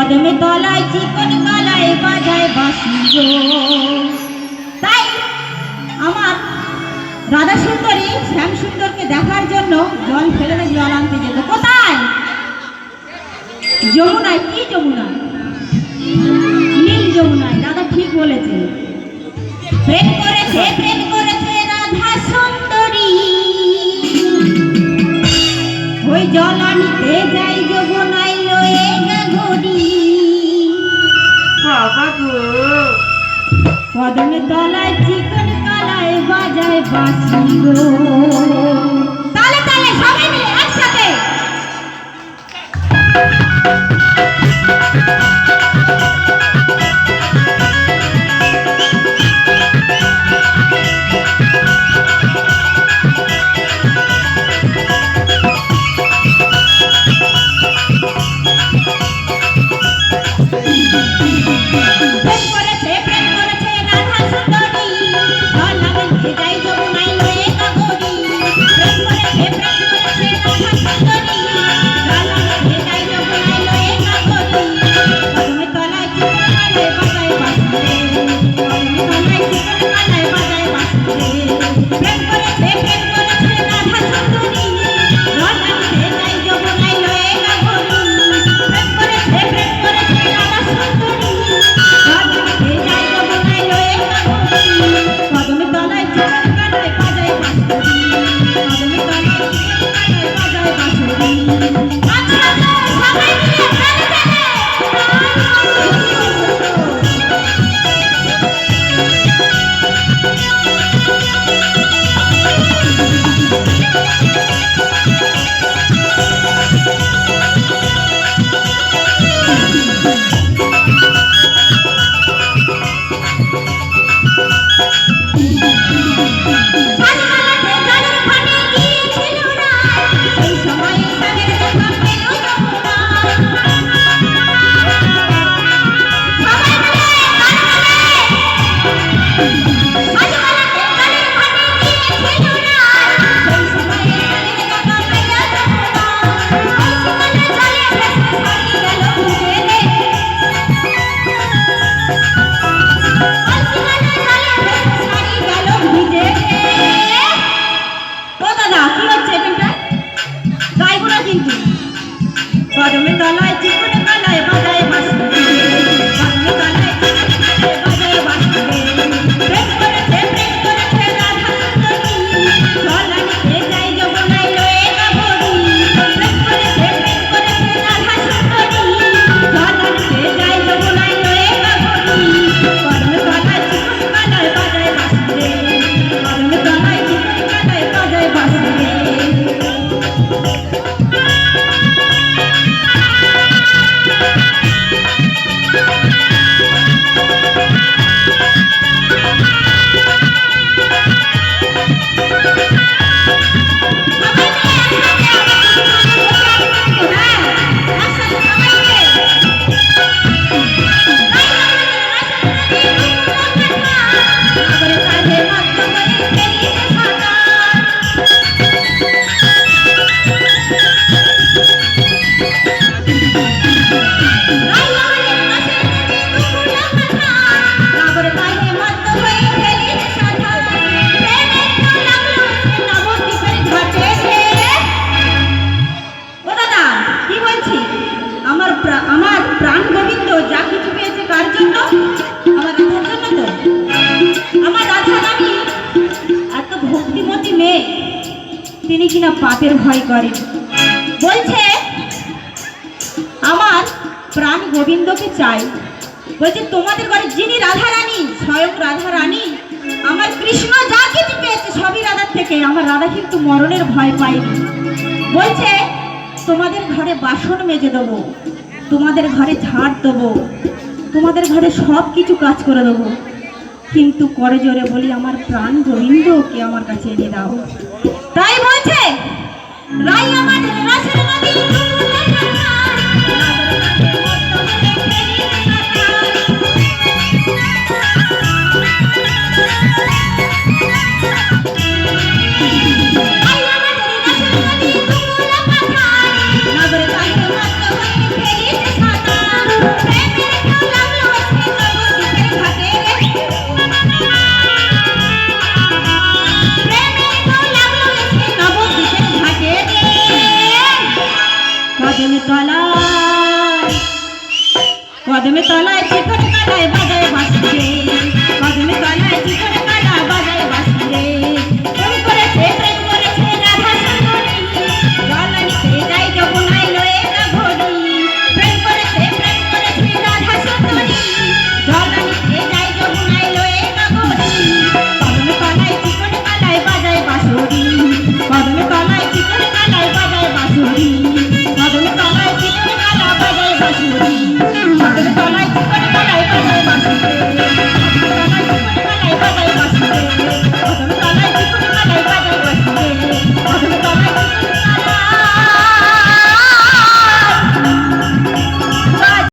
কদমে তলায় চিকন কালায় বাজায় বাঁশি গো। তাই আমার রাধা সুন্দরী শ্যাম সুন্দরকে দেখার জন্য জল ফেলে জল আনতে যেত। কোথায়? যমুনায়। কি যমুনায়? নীল যমুনায়। দাদা ঠিক বলেছে। প্রেম করেছে রাধা সুন্দরী, ওই জল আনিতে যাই যমুনায় লয়ে গড়ি। বাবা গো, কদমে তলায় চিকন কালায় বাজায় বাঁশি গো। তালে তালে সবাই মিলে একসাথে। তিনি কিনা পাপের ভয় করেন। বলছে আমার প্রাণ গোবিন্দকে চাই। বলছে তোমাদের ঘরে যিনি রাধা রানী, স্বয়ং রাধা রানী, আমার কৃষ্ণ যা কিছু পেয়েছে সবই রাধার থেকে। আমার রাধা কিন্তু মরণের ভয় পায়নি। বলছে তোমাদের ঘরে বাসন মেজে দেবো, তোমাদের ঘরে ঝাড় দেবো, তোমাদের ঘরে সব কিছু কাজ করে দেবো, কিন্তু করে জোরে বলি আমার প্রাণ গোবিন্দকে আমার কাছে এনে দাও। তাই বলছে রাই আমাদের রাসের নদী তলায়, কদমে তলায় চিকন কালায় বাজায়